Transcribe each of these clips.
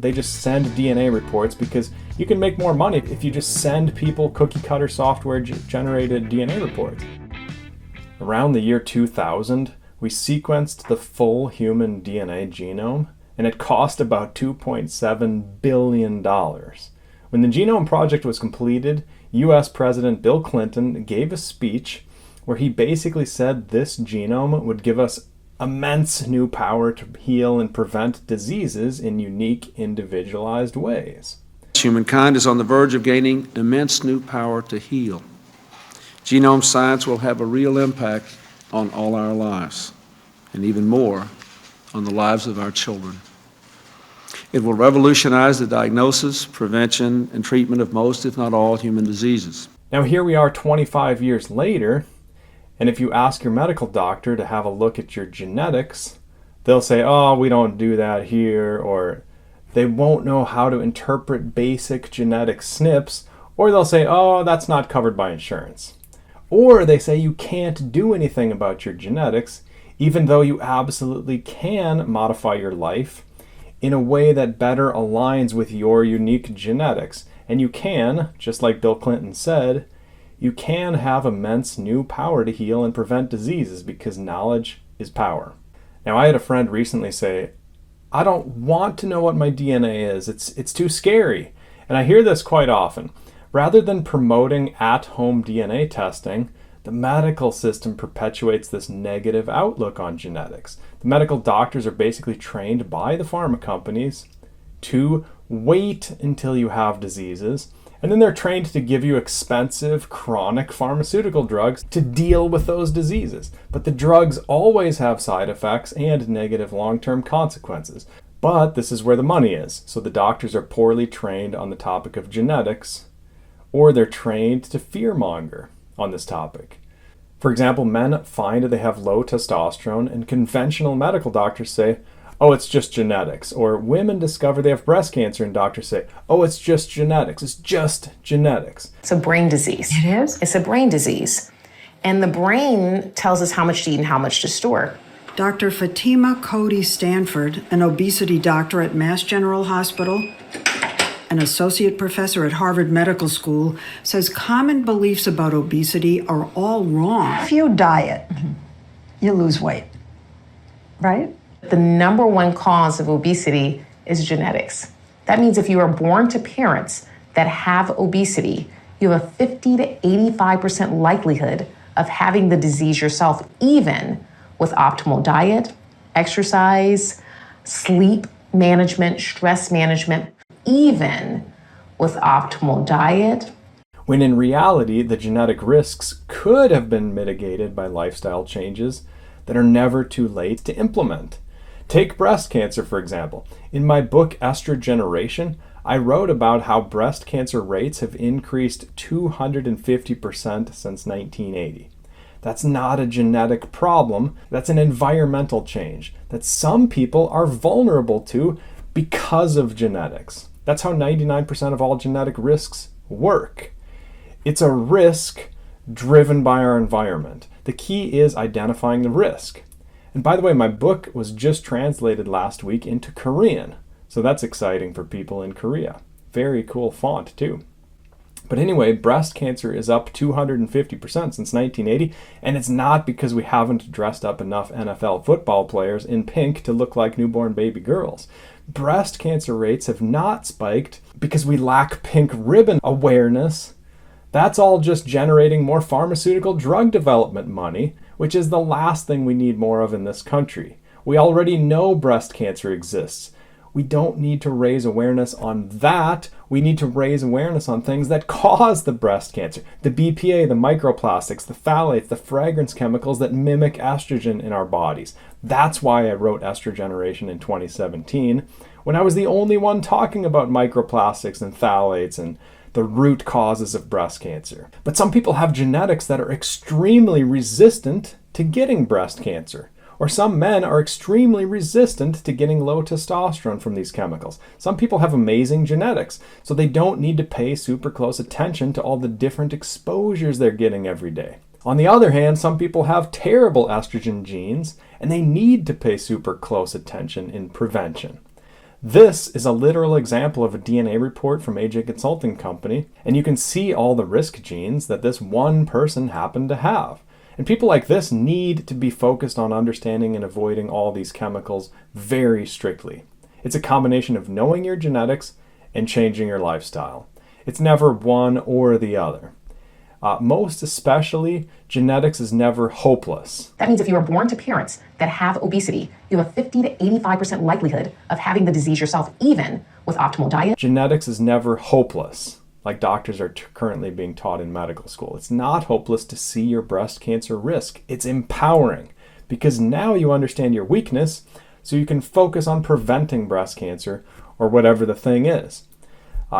They just send DNA reports because you can make more money if you just send people cookie-cutter software-generated DNA reports. Around the year 2000, we sequenced the full human DNA genome, and it cost about $2.7 billion. When the Genome Project was completed, US President Bill Clinton gave a speech where he basically said this genome would give us immense new power to heal and prevent diseases in unique, individualized ways. Humankind is on the verge of gaining immense new power to heal. Genome science will have a real impact on all our lives, and even more, on the lives of our children. It will revolutionize the diagnosis, prevention, and treatment of most, if not all, human diseases. Now here we are 25 years later, and if you ask your medical doctor to have a look at your genetics, they'll say, oh, we don't do that here, or they won't know how to interpret basic genetic SNPs, or they'll say, oh, that's not covered by insurance. Or they say you can't do anything about your genetics, even though you absolutely can modify your life in a way that better aligns with your unique genetics. And you can, just like Bill Clinton said, you can have immense new power to heal and prevent diseases because knowledge is power. Now, I had a friend recently say, I don't want to know what my DNA is. It's too scary. And I hear this quite often. Rather than promoting at-home DNA testing, the medical system perpetuates this negative outlook on genetics. The medical doctors are basically trained by the pharma companies to wait until you have diseases, and then they're trained to give you expensive, chronic pharmaceutical drugs to deal with those diseases. But the drugs always have side effects and negative long-term consequences. But this is where the money is. So the doctors are poorly trained on the topic of genetics, or they're trained to fearmonger on this topic. For example, men find they have low testosterone, and conventional medical doctors say, oh, it's just genetics. Or women discover they have breast cancer, and doctors say, oh, it's just genetics. It's just genetics. It's a brain disease. It is? It's a brain disease. And the brain tells us how much to eat and how much to store. Dr. Fatima Cody Stanford, an obesity doctor at Mass General Hospital, an associate professor at Harvard Medical School, says common beliefs about obesity are all wrong. If you diet, you lose weight, right? The number one cause of obesity is genetics. That means if you are born to parents that have obesity, you have a 50 to 85% likelihood of having the disease yourself, even with optimal diet, exercise, sleep management, stress management, even with optimal diet. When in reality, the genetic risks could have been mitigated by lifestyle changes that are never too late to implement. Take breast cancer, for example. In my book, Estrogeneration, I wrote about how breast cancer rates have increased 250% since 1980. That's not a genetic problem. That's an environmental change that some people are vulnerable to because of genetics. That's how 99% of all genetic risks work. It's a risk driven by our environment. The key is identifying the risk. And by the way, my book was just translated last week into Korean. So that's exciting for people in Korea. Very cool font too. But anyway, breast cancer is up 250% since 1980, and it's not because we haven't dressed up enough NFL football players in pink to look like newborn baby girls. Breast cancer rates have not spiked because we lack pink ribbon awareness. That's all just generating more pharmaceutical drug development money, which is the last thing we need more of in this country. We already know breast cancer exists. We don't need to raise awareness on that. We need to raise awareness on things that cause the breast cancer. The BPA, the microplastics, the phthalates, the fragrance chemicals that mimic estrogen in our bodies. That's why I wrote Estrogeneration in 2017, when I was the only one talking about microplastics and phthalates and the root causes of breast cancer. But some people have genetics that are extremely resistant to getting breast cancer. Or some men are extremely resistant to getting low testosterone from these chemicals. Some people have amazing genetics, so they don't need to pay super close attention to all the different exposures they're getting every day. On the other hand, some people have terrible estrogen genes, and they need to pay super close attention in prevention. This is a literal example of a DNA report from AJ Consulting Company, and you can see all the risk genes that this one person happened to have. And people like this need to be focused on understanding and avoiding all these chemicals very strictly. It's a combination of knowing your genetics and changing your lifestyle. It's never one or the other. Most especially, genetics is never hopeless. That means if you are born to parents that have obesity, you have a 50 to 85% likelihood of having the disease yourself, even with optimal diet. Genetics is never hopeless, like doctors are currently being taught in medical school. It's not hopeless to see your breast cancer risk. It's empowering, because now you understand your weakness, so you can focus on preventing breast cancer or whatever the thing is.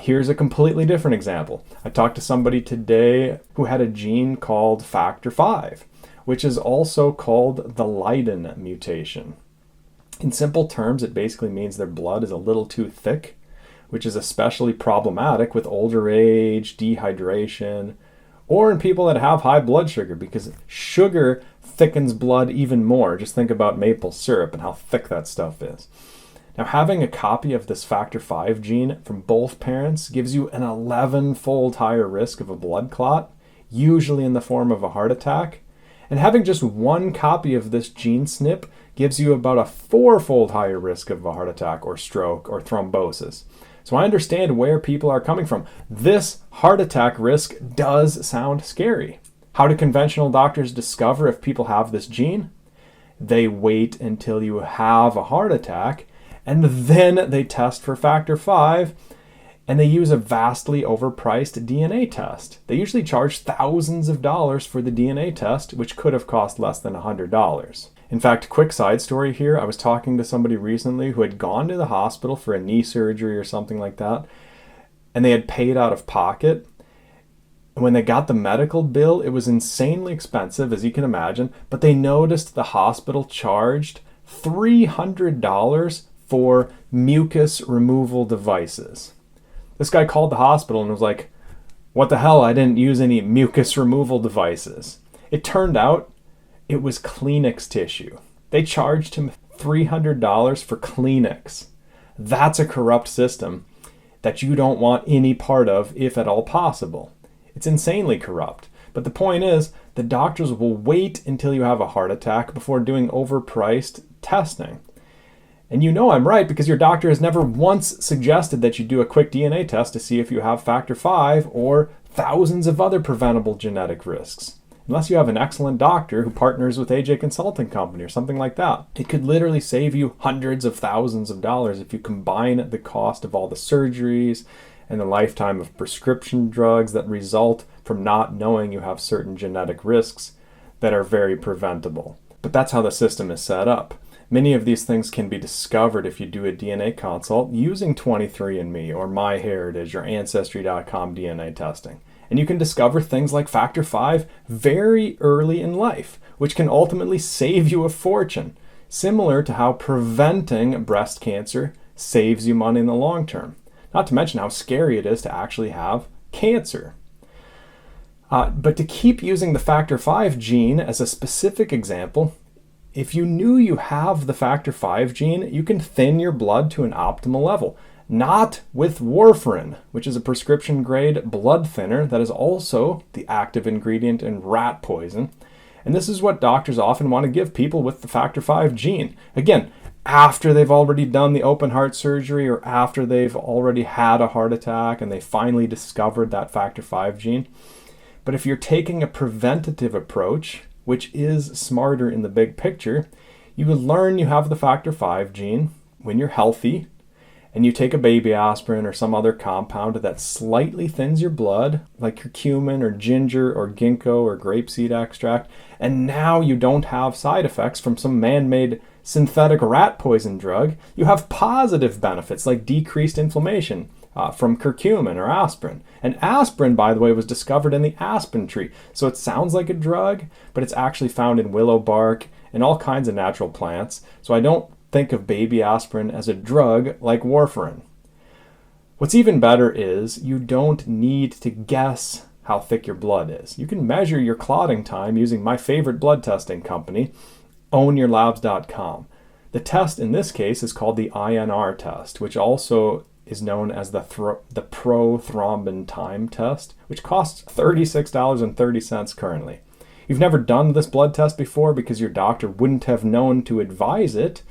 Here's a completely different example. I talked to somebody today who had a gene called factor V, which is also called the Leiden mutation. In simple terms, it basically means their blood is a little too thick, which is especially problematic with older age, dehydration, or in people that have high blood sugar, because sugar thickens blood even more. Just think about maple syrup and how thick that stuff is. Now, having a copy of this factor V gene from both parents gives you an 11-fold higher risk of a blood clot, usually in the form of a heart attack. And having just one copy of this gene SNP gives you about a 4-fold higher risk of a heart attack or stroke or thrombosis. So I understand where people are coming from. This heart attack risk does sound scary. How do conventional doctors discover if people have this gene? They wait until you have a heart attack, and then they test for factor V, and they use a vastly overpriced DNA test. They usually charge thousands of dollars for the DNA test, which could have cost less than $100. In fact, quick side story here, I was talking to somebody recently who had gone to the hospital for a knee surgery or something like that, and they had paid out of pocket. And when they got the medical bill, it was insanely expensive, as you can imagine, but they noticed the hospital charged $300 for mucus removal devices. This guy called the hospital and was like, what the hell, I didn't use any mucus removal devices. It turned out it was Kleenex tissue. They charged him $300 for Kleenex. That's a corrupt system that you don't want any part of, if at all possible. It's insanely corrupt. But the point is, the doctors will wait until you have a heart attack before doing overpriced testing. And you know I'm right, because your doctor has never once suggested that you do a quick DNA test to see if you have factor V or thousands of other preventable genetic risks. Unless you have an excellent doctor who partners with AJ Consulting Company or something like that. It could literally save you hundreds of thousands of dollars if you combine the cost of all the surgeries and the lifetime of prescription drugs that result from not knowing you have certain genetic risks that are very preventable. But that's how the system is set up. Many of these things can be discovered if you do a DNA consult using 23andMe or MyHeritage or Ancestry.com DNA testing. And you can discover things like factor V very early in life, which can ultimately save you a fortune, similar to how preventing breast cancer saves you money in the long term. Not to mention how scary it is to actually have cancer. But to keep using the factor V gene as a specific example, if you knew you have the factor V gene, you can thin your blood to an optimal level. Not with warfarin, which is a prescription-grade blood thinner that is also the active ingredient in rat poison. And this is what doctors often want to give people with the factor V gene. Again, after they've already done the open heart surgery or after they've already had a heart attack and they finally discovered that factor V gene. But if you're taking a preventative approach, which is smarter in the big picture, you will learn you have the factor V gene when you're healthy, and you take a baby aspirin or some other compound that slightly thins your blood, like curcumin or ginger or ginkgo or grapeseed extract, and now you don't have side effects from some man-made synthetic rat poison drug. You have positive benefits like decreased inflammation from curcumin or aspirin. And aspirin, by the way, was discovered in the aspen tree. So it sounds like a drug, but it's actually found in willow bark and all kinds of natural plants. So I don't think of baby aspirin as a drug like warfarin. What's even better is you don't need to guess how thick your blood is. You can measure your clotting time using my favorite blood testing company, ownyourlabs.com. The test in this case is called the INR test, which also is known as the prothrombin time test, which costs $36.30 currently. You've never done this blood test before because your doctor wouldn't have known to advise it,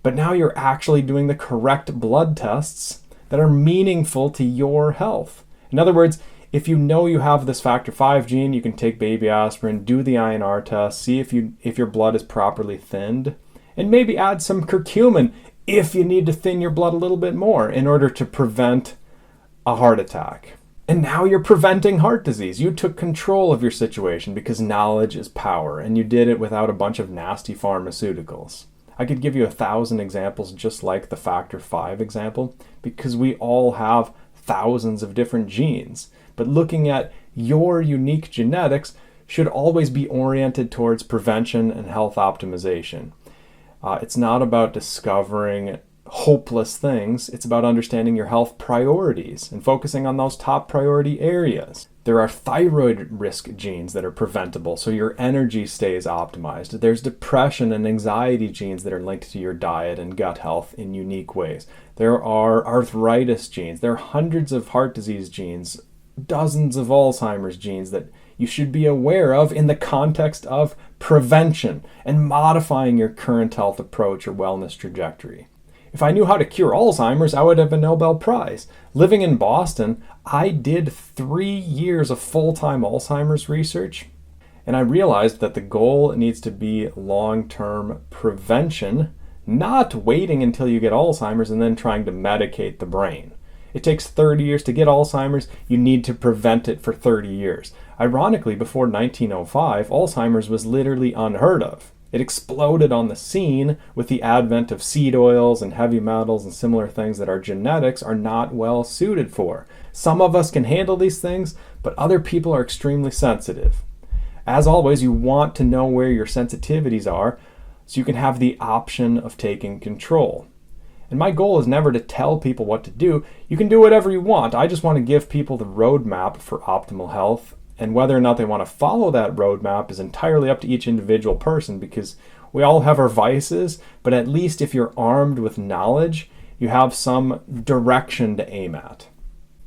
but now you're actually doing the correct blood tests that are meaningful to your health. In other words, if you know you have this factor V gene, you can take baby aspirin, do the INR test, see if your blood is properly thinned, and maybe add some curcumin if you need to thin your blood a little bit more in order to prevent a heart attack. And now you're preventing heart disease. You took control of your situation because knowledge is power, and you did it without a bunch of nasty pharmaceuticals. I could give you 1,000 examples just like the factor V example, because we all have thousands of different genes. But looking at your unique genetics should always be oriented towards prevention and health optimization. It's not about discovering hopeless things. It's about understanding your health priorities and focusing on those top priority areas. There are thyroid risk genes that are preventable, so your energy stays optimized. There's depression and anxiety genes that are linked to your diet and gut health in unique ways. There are arthritis genes. There are hundreds of heart disease genes, dozens of Alzheimer's genes that you should be aware of in the context of prevention and modifying your current health approach or wellness trajectory. If I knew how to cure Alzheimer's, I would have a Nobel Prize. Living in Boston, I did 3 years of full-time Alzheimer's research, and I realized that the goal needs to be long-term prevention, not waiting until you get Alzheimer's and then trying to medicate the brain. It takes 30 years to get Alzheimer's. You need to prevent it for 30 years. Ironically, before 1905, Alzheimer's was literally unheard of. It exploded on the scene with the advent of seed oils and heavy metals and similar things that our genetics are not well suited for. Some of us can handle these things, but other people are extremely sensitive. As always, you want to know where your sensitivities are so you can have the option of taking control. And my goal is never to tell people what to do. You can do whatever you want. I just want to give people the roadmap for optimal health. And whether or not they want to follow that roadmap is entirely up to each individual person, because we all have our vices, but at least if you're armed with knowledge, you have some direction to aim at.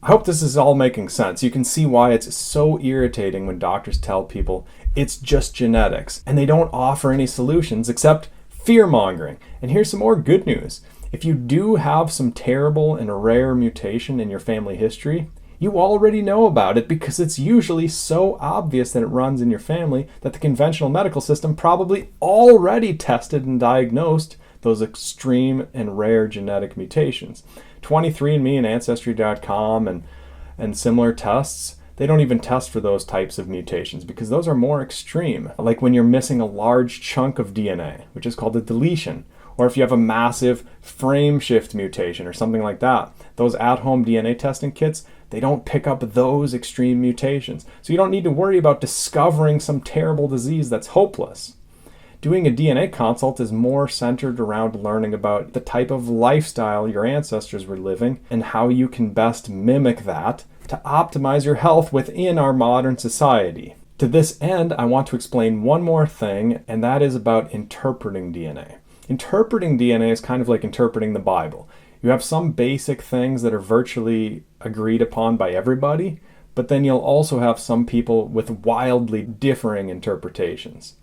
I hope this is all making sense. You can see why it's so irritating when doctors tell people it's just genetics, and they don't offer any solutions except fear-mongering. And here's some more good news. If you do have some terrible and rare mutation in your family history, you already know about it because it's usually so obvious that it runs in your family that the conventional medical system probably already tested and diagnosed those extreme and rare genetic mutations. 23andMe and Ancestry.com and similar tests, they don't even test for those types of mutations because those are more extreme. Like when you're missing a large chunk of DNA, which is called a deletion, or if you have a massive frame shift mutation or something like that. Those at-home DNA testing kits, they don't pick up those extreme mutations. So you don't need to worry about discovering some terrible disease that's hopeless. Doing a DNA consult is more centered around learning about the type of lifestyle your ancestors were living and how you can best mimic that to optimize your health within our modern society. To this end, I want to explain one more thing, and that is about interpreting DNA. Interpreting DNA is kind of like interpreting the Bible. You have some basic things that are virtually agreed upon by everybody, but then you'll also have some people with wildly differing interpretations.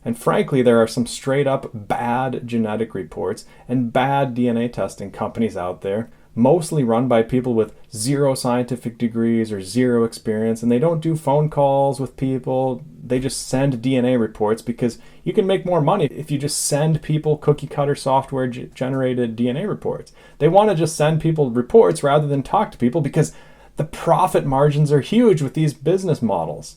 And frankly, there are some straight up bad genetic reports and bad DNA testing companies out there, mostly run by people with 0 scientific degrees or 0 experience, and they don't do phone calls with people. They just send DNA reports because you can make more money if you just send people cookie cutter software generated DNA reports. They want to just send people reports rather than talk to people because the profit margins are huge with these business models.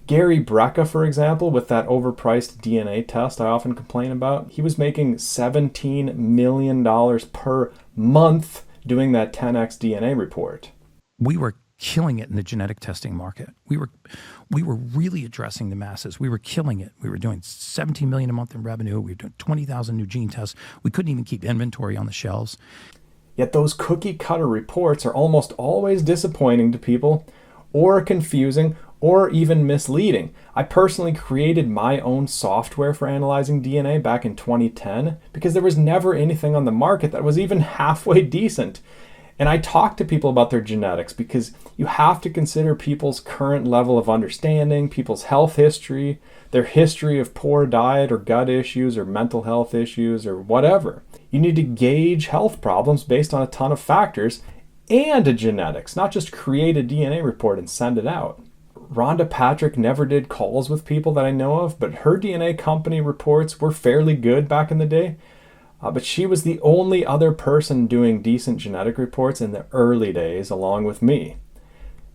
Gary Brecka, for example, with that overpriced DNA test I often complain about, he was making $17 million per month doing that 10x DNA report. We were killing it in the genetic testing market. We were really addressing the masses. We were killing it. We were doing $17 million a month in revenue. We were doing 20,000 new gene tests. We couldn't even keep inventory on the shelves. Yet those cookie cutter reports are almost always disappointing to people or confusing or even misleading. I personally created my own software for analyzing DNA back in 2010 because there was never anything on the market that was even halfway decent. And I talk to people about their genetics because you have to consider people's current level of understanding, people's health history, their history of poor diet or gut issues or mental health issues or whatever. You need to gauge health problems based on a ton of factors and a genetics, not just create a DNA report and send it out. Rhonda Patrick never did calls with people that I know of, but her DNA company reports were fairly good back in the day. But she was the only other person doing decent genetic reports in the early days, along with me.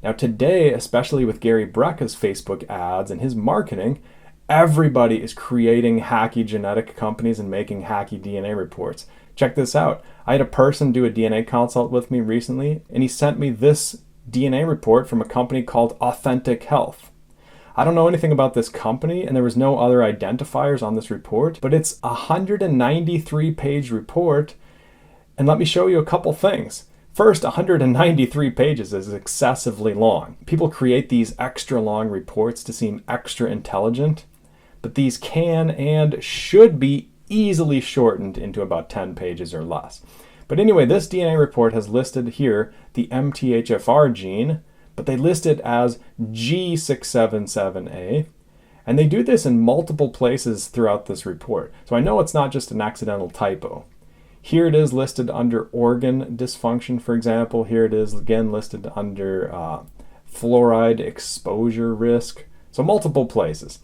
Now today, especially with Gary Brecka's Facebook ads and his marketing, everybody is creating hacky genetic companies and making hacky DNA reports. Check this out. I had a person do a DNA consult with me recently, and he sent me this DNA report from a company called Authentic Health. I don't know anything about this company, and there was no other identifiers on this report, but it's a 193-page report, and let me show you a couple things. First, 193 pages is excessively long. People create these extra long reports to seem extra intelligent, but these can and should be easily shortened into about 10 pages or less. But anyway, this DNA report has listed here the MTHFR gene, but they list it as G677A, and they do this in multiple places throughout this report. So I know it's not just an accidental typo. Here it is listed under organ dysfunction, for example. Here it is again listed under fluoride exposure risk. So multiple places.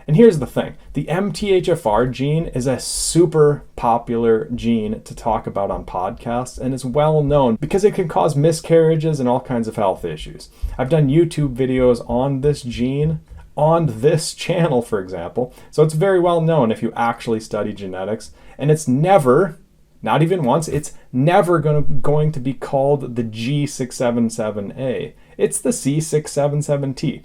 And here's the thing. The MTHFR gene is a super popular gene to talk about on podcasts and is well known because it can cause miscarriages and all kinds of health issues. I've done YouTube videos on this gene on this channel, for example. So it's very well known if you actually study genetics, and it's never, not even once, it's never going to be called the G677A. It's the C677T.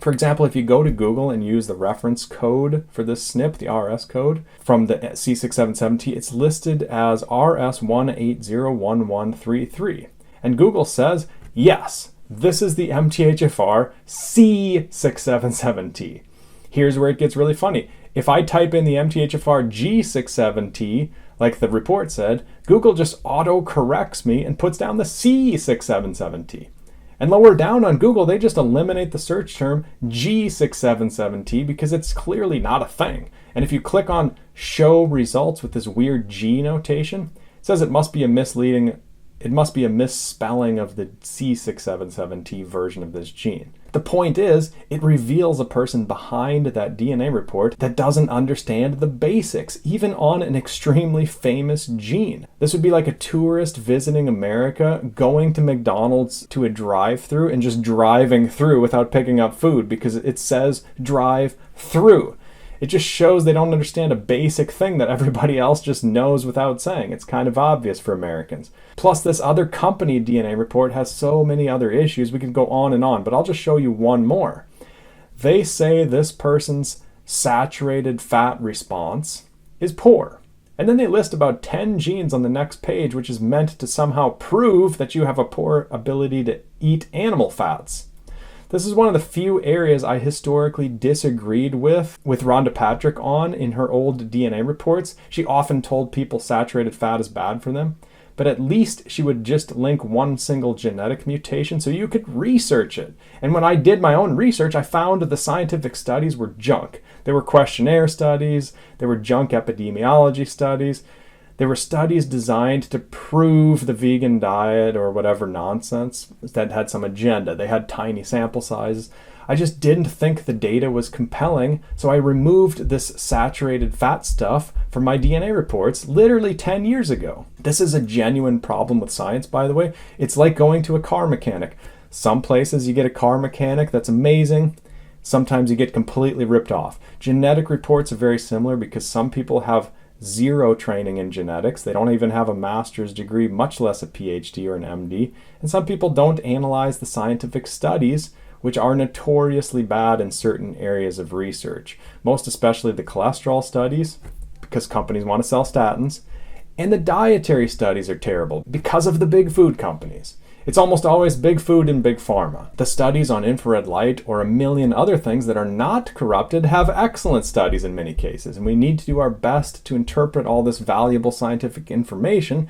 For example, if you go to Google and use the reference code for this SNP, the RS code from the C677T, it's listed as RS1801133. And Google says, yes, this is the MTHFR C677T. Here's where it gets really funny. If I type in the MTHFR G67T, like the report said, Google just auto-corrects me and puts down the C677T. And lower down on Google, they just eliminate the search term G677T because it's clearly not a thing. And if you click on show results with this weird G notation, it says it must be a misspelling of the C677T version of this gene. The point is, it reveals a person behind that DNA report that doesn't understand the basics, even on an extremely famous gene. This would be like a tourist visiting America, going to McDonald's to a drive-thru and just driving through without picking up food because it says drive through. It just shows they don't understand a basic thing that everybody else just knows without saying. It's kind of obvious for Americans. Plus, this other company DNA report has so many other issues. We could go on, but I'll just show you one more. They say this person's saturated fat response is poor. And then they list about 10 genes on the next page, which is meant to somehow prove that you have a poor ability to eat animal fats. This is one of the few areas I historically disagreed with Rhonda Patrick on in her old DNA reports. She often told people saturated fat is bad for them, but at least she would just link one single genetic mutation so you could research it. And when I did my own research, I found the scientific studies were junk. There were questionnaire studies, there were junk epidemiology studies. There were studies designed to prove the vegan diet or whatever nonsense that had some agenda. They had tiny sample sizes. I just didn't think the data was compelling, so I removed this saturated fat stuff from my DNA reports literally 10 years ago. This is a genuine problem with science, by the way. It's like going to a car mechanic. Some places you get a car mechanic that's amazing. Sometimes you get completely ripped off. Genetic reports are very similar because some people have zero training in genetics. They don't even have a master's degree, much less a PhD or an MD. And some people don't analyze the scientific studies, which are notoriously bad in certain areas of research, most especially the cholesterol studies, because companies want to sell statins, and the dietary studies are terrible because of the big food companies. It's almost always big food and big pharma. The studies on infrared light or a million other things that are not corrupted have excellent studies in many cases, and we need to do our best to interpret all this valuable scientific information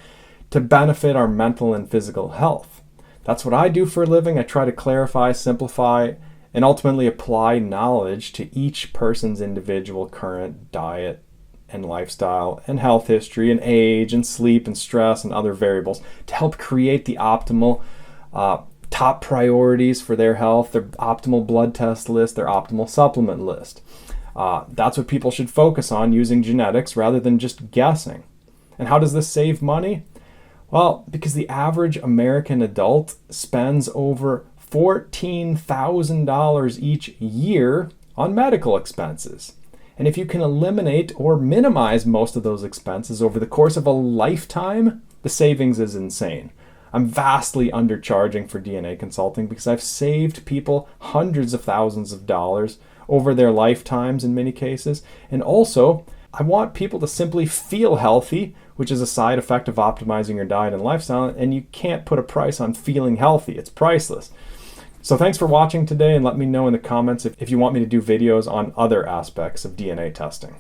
to benefit our mental and physical health. That's what I do for a living. I try to clarify, simplify, and ultimately apply knowledge to each person's individual current diet and lifestyle and health history and age and sleep and stress and other variables to help create the optimal top priorities for their health, their optimal blood test list, their optimal supplement list. That's what people should focus on using genetics rather than just guessing. And how does this save money? Well, because the average American adult spends over $14,000 each year on medical expenses. And if you can eliminate or minimize most of those expenses over the course of a lifetime, the savings is insane. I'm vastly undercharging for DNA consulting because I've saved people hundreds of thousands of dollars over their lifetimes in many cases. And also, I want people to simply feel healthy, which is a side effect of optimizing your diet and lifestyle, and you can't put a price on feeling healthy. It's priceless. So thanks for watching today, and let me know in the comments if you want me to do videos on other aspects of DNA testing.